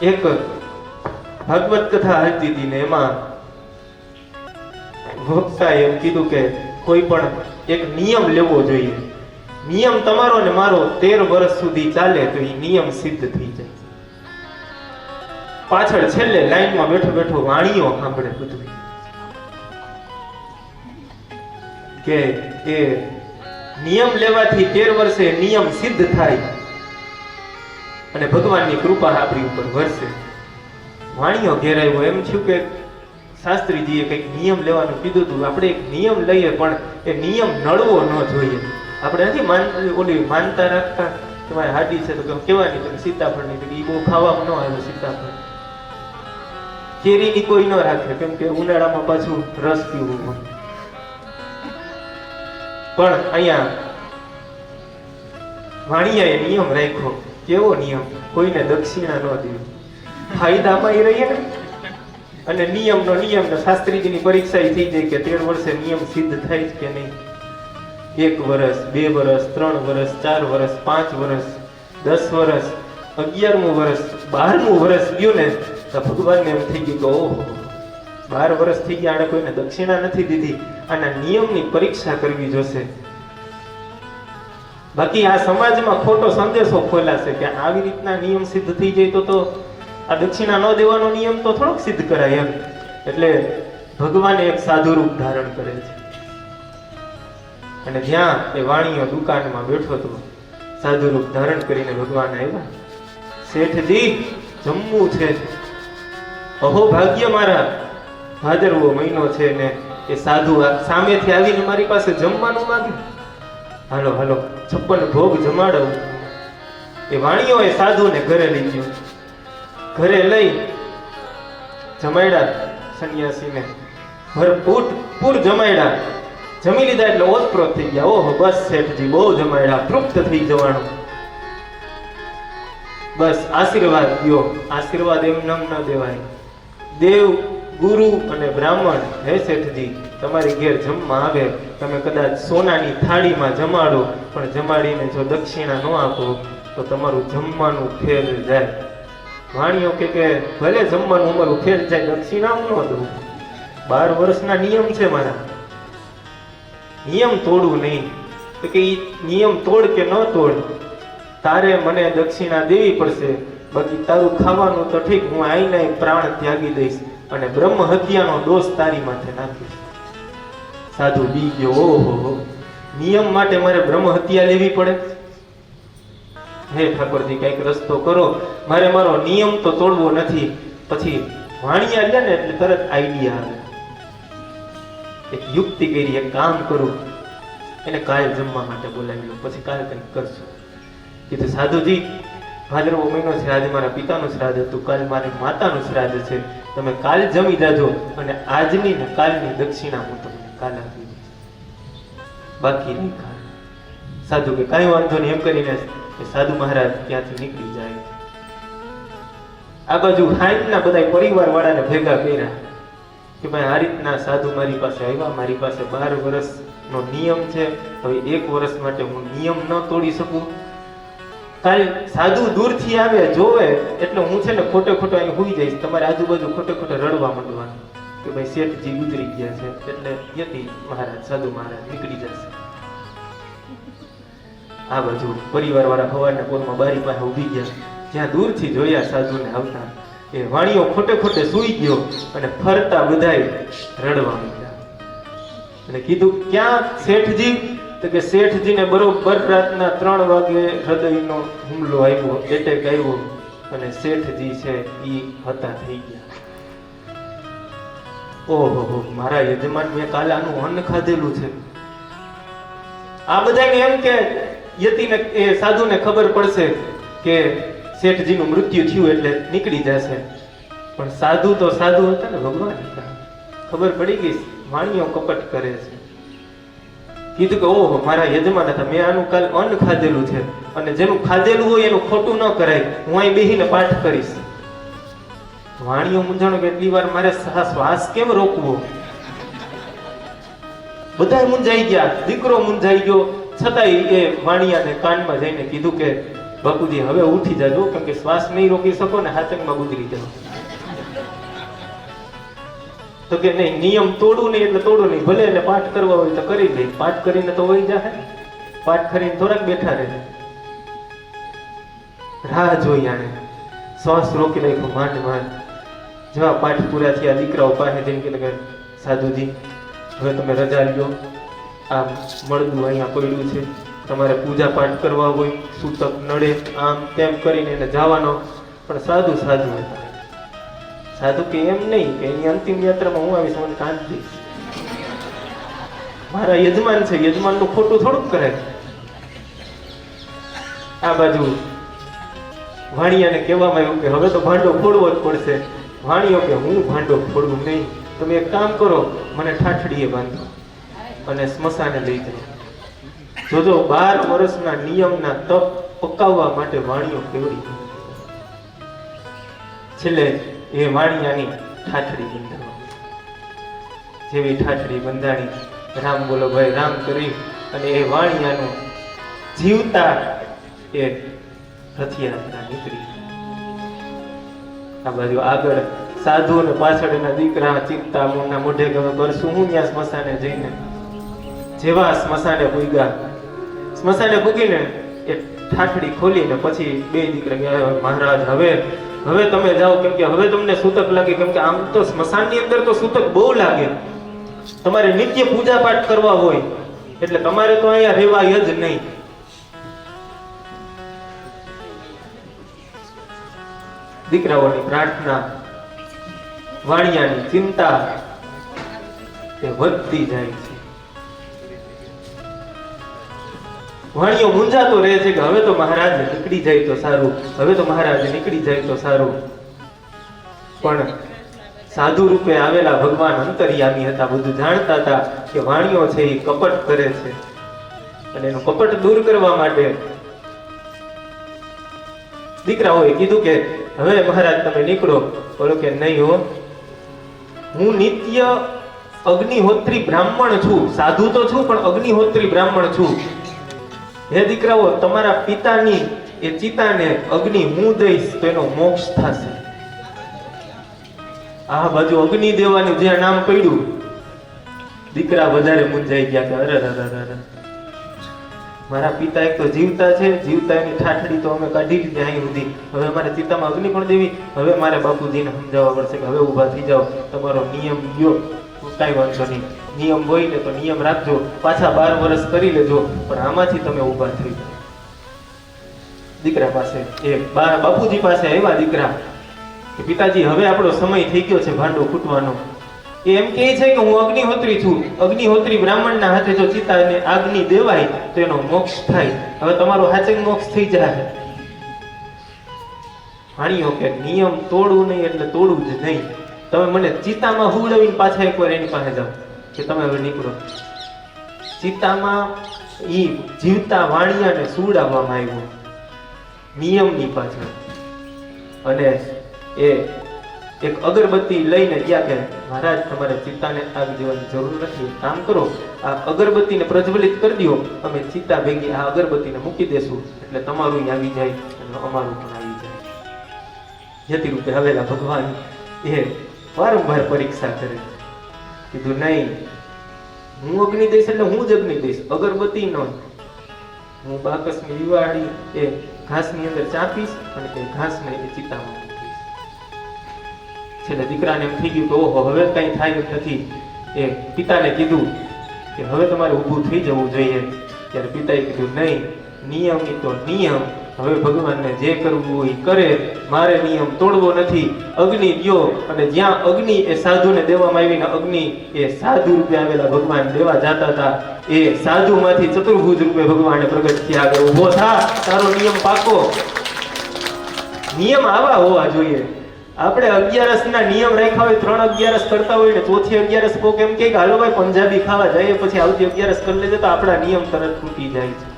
એક ભાગવત કથા હાલતી હતી ને એમાં વક્તાએ એમ કીધું કે કોઈ પણ એક નિયમ લેવો જોઈએ. નિયમ તમારો ને મારો 13 વર્ષ સુધી ચાલે તો એ નિયમ સિદ્ધ થઈ જાય. પાછળ છેલ્લે લાઈનમાં બેઠો બેઠો વાણીઓ સાંભળે બધું કે એ નિયમ લેવાથી 13 વર્ષે નિયમ સિદ્ધ થાય અને ભગવાનની કૃપા આપણી ઉપર વરસે. વાણીઓ ઘેરાયો એમ થયું કે શાસ્ત્રીજીએ કંઈક નિયમ લેવાનું કીધું હતું. આપણે એક નિયમ લઈએ પણ એ નિયમ નડવો ન જોઈએ. આપણે નથી ઓલી માનતા રાખતા કે મારી હાડી છે તો કેવાની તો સીતાફળની એ બહુ ખાવામાં ન આવે. સીતાફળ કેરીની કોઈ ન રાખે કેમ કે ઉનાળામાં પાછું રસ પીવું હોય. પણ અહીંયા વાણિયાએ નિયમ રાખ્યો. કેવો નિયમ? કોઈને દક્ષિણા ન દેવી. ફાયદામાં રહીએ ને અને નિયમનો શાસ્ત્રીજીની પરીક્ષા થઈ જાય કે 13 વર્ષે નિયમ સિદ્ધ થાય છે કે નહીં. 1 વર્ષ 2 વર્ષ 3 વર્ષ 4 વર્ષ 5 વર્ષ 10 વર્ષ 11મું વર્ષ 12મું વર્ષ ગયું ને તો ભગવાનને એમ થઈ ગયું કે ઓહો 12 વર્ષ થઈ ગયા, આને કોઈને દક્ષિણા નથી દીધી, આના નિયમની પરીક્ષા કરવી જોશે. બાકી આ સમાજમાં ખોટો સંદેશો ખોલાશે કે આવી રીતના નિયમ સિદ્ધ થઈ જાય તો આ દક્ષિણા ન દેવાનો નિયમ તો થોડોક સિદ્ધ કરાય એમ. એટલે ભગવાન એક સાધુ રૂપ ધારણ કરે છે અને જ્યાં એ વાણીઓ દુકાનમાં બેઠો હતો સાધુ રૂપ ધારણ કરીને ભગવાન આવ્યા. શેઠજી જમવું છે. અહો ભાગ્ય મારા, ભાદરવો મહિનો છે ને એ સાધુ સામેથી આવીને મારી પાસે જમવાનું માંગે. હાલો હાલો 56 ભોગ જમાડવું. એ વાણીઓ એ સાધુને ઘરે લઈ ગયો. ઘરે લઈ જમાડ્યા સંન્યાસીને ભરપૂર જમાડ્યા. જમી લીધા એટલે ઓતપ્રોત થઈ ગયા. ઓહો બસ શેઠજી બહુ જમાડ્યા, તૃપ્ત થઈ જવાનું. બસ આશીર્વાદ દો. આશીર્વાદ એમ ન દેવાય. દેવ ગુરુ અને બ્રાહ્મણ હે શેઠજી તમારી ઘેર જમવા આવે, તમે કદાચ સોનાની થાળીમાં જમાડો પણ જમાડીને જો દક્ષિણા ન આપો તો તમારું જમવાનું ફેલ જાય. વાણીઓ કે ભલે જમવાનું અમારું ફેલ જાય, દક્ષિણા હું ન દઉં. 12 વર્ષના નિયમ છે મારા, નિયમ તોડવું નહીં. તો કે ઈ નિયમ તોડ કે ન તોડ, તારે મને દક્ષિણા દેવી પડશે. બાકી તારું ખાવાનું તો ઠીક, હું આઈને પ્રાણ ત્યાગી દઈશ અને બ્રહ્મ હત્યાનો દોષ તારી માથે નાખીશ. સાધુ બી ગયો. ઓહો નિયમ માટે મારે બ્રહ્મ હત્યા લેવી પડે? હે ઠાકોરજી કઈક રસ્તો કરો, મારે મારો નિયમ તો તોડવો નથી. પછી વાણિયા લે ને એટલે તરત આઈડિયા આવે. એક યુક્તિ કરી, એક કામ કરું. એને કાલ જમવા માટે બોલાવી લો, પછી કાલ કંઈક કરશું. કીધું સાધુજી ભાદરવો મહિનો છે, આજે મારા પિતાનું શ્રાદ્ધ હતું, કાલ મારી માતાનું શ્રાદ્ધ છે, તમે કાલ જમી જાજો અને આજની ને કાલની દક્ષિણા હું તમને કાલ આપી દઈશ, બાકી નહીં ખાય. સાધુ કે કાંઈ વાંધો નહીં. એમ કરીને સાધુ મહારાજ ત્યાંથી નીકળી જાય. આ બાજુ હાઈના બધા પરિવાર વાળાને ભેગા કર્યા કે ભાઈ આ રીતના સાધુ મારી પાસે આવ્યા, મારી પાસે 12 વર્ષનો નિયમ છે, હવે 1 વર્ષ માટે હું નિયમ ન તોડી શકું. કાલ સાધુ દૂરથી આવે જોવે એટલે હું છે ને ખોટે ખોટો અહીં હોઈ જઈશ, તમારે આજુબાજુ ખોટે ખોટે રડવા માંડવાનું કે ભાઈ શેઠજી ગુજરી ગયા છે. એટલે યતિ મહારાજ સાધુ મહારાજ નીકળી જશે. આ બાજુ પરિવાર વાળા હવારના પોરમાં બારી પાસે ઊભી ગયા. જ્યાં દૂરથી જોયા સાધુને આવતા, એ વાણીઓ ખોટે ખોટે સૂઈ ગયો અને ફરતા બધાય રડવા માંડ્યા. અને કીધું ક્યાં શેઠજી? તો કે શેઠજીને બરોબર રાતના 3 વાગે હૃદયનો હુમલો આવ્યો, એટેક આવ્યો અને શેઠજી છે ઈ હતા થઈ ગયા. ઓહો મારા યજમાન મેં કાલે આનું અન્ન ખાધેલું છે. આ બધાને એમ કે યતિને એ સાધુને ખબર પડશે કે શેઠજીનું મૃત્યુ થયું એટલે નીકળી જશે. પણ સાધુ તો સાધુ હતા ને, ભગવાન હતા. ખબર પડી ગઈ વાણીઓ કપટ કરે છે. કીધું કે ઓહો મારા યજમાન હતા, મેં આનું કાલ અન્ન ખાધેલું છે અને જેનું ખાધેલું હોય એનું ખોટું ન કરાય, હું અહીં બેહીને પાઠ કરીશ. વાણીઓ મૂંઝાણો કે એટલી વાર મારે શ્વાસ કેમ રોકવો? બધા મૂંઝાઈ ગયા, દીકરો મૂંઝાઈ ગયો. છતાંય એ વાણિયાને કાનમાં જઈને કીધું કે બાપુજી હવે ઉઠી જાજો, કેમ કે શ્વાસ નહીં રોકી શકો ને હાથમાં ગુજરી જાવ. તો કે નહીં, નિયમ તોડવું નહીં એટલે તોડવું નહીં, ભલે એને પાઠ કરવા હોય તો કરી લે, પાઠ કરીને તો વહી જાય, પાઠ કરીને થોડાક બેઠા રહે. રાહ જોઈ આને, શ્વાસ રોકી રાખ્યો માંડ માંડ. જેવા પાઠ પૂરા થયા દીકરાઓ પાસે જઈને કે સાધુજી હવે તમે રજા લ્યો, આ મળદું અહીંયા પડ્યું છે, તમારે પૂજા પાઠ કરવા હોય, સૂતક નડે, આમ તેમ કરીને એને જવાનો. પણ સાધુ સાધુ હતા. સાધુ કે એમ નહીં કે એની અંતિમ યાત્રામાં હું આવીશ, મને કાંત દઈશ. મારા યજમાન છે, યજમાનનું ખોટું થોડુંક કરે. આ બાજુ વાણિયાને કહેવામાં આવ્યું કે હવે તો ભાંડો ફોડવો જ પડશે. વાણિયો કે હું ભાંડો ફોડવું નહીં, તમે એક કામ કરો, મને ઠાઠડીએ બાંધો અને સ્મશાને લઈ જાઓ. જોજો 12 વર્ષના નિયમના તપ પકાવવા માટે વાણિયો કેવડી. છેલ્લે એ વાણિયાની ઠાઠડી બંધાવી. જેવી ઠાઠડી બંધાણી, રામ બોલો ભાઈ રામ કરી અને એ વાણિયાનું જીવતા એ રથયાત્રા નીકળી. આ બાજુ આગળ સાધુ અને પાછળ એના દીકરા ચિંતા મોના મોઢે ગમે કરશું હું ત્યાં સ્મશાને જઈને. જેવા સ્મશાને પૂગ્યા, સ્મશાને પૂગીને એ ઠાઠડી ખોલીને પછી બે દીકરા ગયા મહારાજ હવે તમે જાઓ, કેમ કે હવે તમને સૂતક લાગે, કેમ કે આમ તો સ્મશાનની અંદર તો સૂતક બહુ લાગે, તમારે નિત્ય પૂજા પાઠ કરવા હોય એટલે તમારે તો અહીંયા રહેવાય જ નહીં. દીકરાઓની પ્રાર્થના, વાણિયાની ચિંતા એ વધતી જાય છે. વાણિયો મૂંઝાતો રહે છે કે હવે તો મહારાજ નીકળી જાય તો સારું, હવે તો મહારાજ નીકળી જાય તો સારું. પણ સાધુ રૂપે આવેલા ભગવાન અંતર્યામી હતા, બધું જાણતા હતા કે વાણિયો છે એ કપટ કરે છે અને એનું કપટ દૂર કરવા માટે દીકરાઓએ કીધું કે હવે મહારાજ તમે નીકળો. બોલો કે નહીં હો, હું નિત્ય અગ્નિહોત્રી બ્રાહ્મણ છું, સાધુ તો છું પણ અગ્નિહોત્રી બ્રાહ્મણ છું. હે દીકરાઓ, તમારા પિતાની એ ચિતાને અગ્નિ હું દઈશ તો એનો મોક્ષ થશે. આ બાજુ અગ્નિ દેવાનું જ્યાં નામ પડ્યું, દીકરા વધારે મૂંઝાઈ ગયા કે અરે મારા પિતા એક તો જીવતા છે, જીવતા એની ઠાઠડી તો અમે કાઢી લીધી અહીં સુધી, હવે મારે ચિતામાં અગ્નિ પણ દેવી. હવે મારે બાપુજીને સમજાવવા પડશે કે હવે ઊભા થઈ જાઓ, તમારો નિયમ ગયો, કાંઈ વાંધો નહીં, નિયમ હોય ને તો નિયમ રાખજો, પાછા 12 વર્ષ કરી લેજો, પણ આમાંથી તમે ઊભા થઈ જાઓ. દીકરા પાસે એ બાપુજી પાસે આવ્યા દીકરા કે પિતાજી હવે આપણો સમય થઈ ગયો છે ભાંડો ફૂટવાનો. એ એમ કહે છે કે હું અગ્નિહોત્રી છું, અગ્નિહોત્રી બ્રાહ્મણના હાથે જો ચિતાને અગ્નિ દેવાય તો એનો મોક્ષ થાય, હવે તમારો હાચે મોક્ષ થઈ જાય. વાણિયો કે નિયમ તોડવું નહીં એટલે તોડવું જ નહીં, તમે મને ચિતામાં હુવડાવીને પાછા એકવાર એની પાસે જાઓ કે તમે હવે નીકળો. ચિતામાં ઈ જીવતા વાણિયાને સુવડાવવામાં આવ્યો નિયમની પાછળ, અને એ એક અગરબત્તી લઈને ગયા કે મહારાજ તમારે ચિતાને આગ દેવાની જરૂર નથી, કામ કરો આ અગરબત્તીને પ્રજ્વલિત કરી દો, અમે ચિતા ભેગી આ અગરબત્તીને મૂકી દેશું એટલે તમારું આવી જાય અને અમારું પણ આવી જાય. યતિ રૂપે આવેલા ભગવાન એ વારંવાર પરીક્ષા કરે. કીધું નહીં, હું અગ્નિ દઈશ એટલે હું જ અગ્નિ દઈશ, અગરબત્તી નો. હું બાકસની દિવાળી એ ઘાસની અંદર ચાપીશ અને એ ઘાસને એ ચિતામાં મૂકીશ. છેલ્લે દીકરાને એમ થઈ ગયું કે ઓહો હવે કઈ થાય એમ નથી. એ પિતાને કીધું કે હવે તમારે ઊભું થઈ જવું જોઈએ. ત્યારે પિતાએ કીધું નહીં, નિયમ એ તો નિયમ, હવે ભગવાનને જે કરવું હોય કરે, મારે નિયમ તોડવો નથી. અગ્નિ દ્યો, અને જ્યાં અગ્નિ એ સાધુને દેવામાં આવીને અગ્નિ એ સાધુ રૂપે આવેલા ભગવાન દેવા જતા હતા, એ સાધુમાંથી ચતુર્ભુજ રૂપે ભગવાને પ્રગટ થયા. આગળ ઊભો થા, તારો નિયમ પાકો. નિયમ આવા હોવા જોઈએ. આપણે 11 ના નિયમ રાખ્યા હોય, 3 11 કરતા હોય ને ચોથી 11 કોક એમ કે હાલો ભાઈ પંજાબી ખાવા જઈએ, પછી આવતી 11 કરી લેજે, તો આપણા નિયમ તરત તૂટી જાય છે.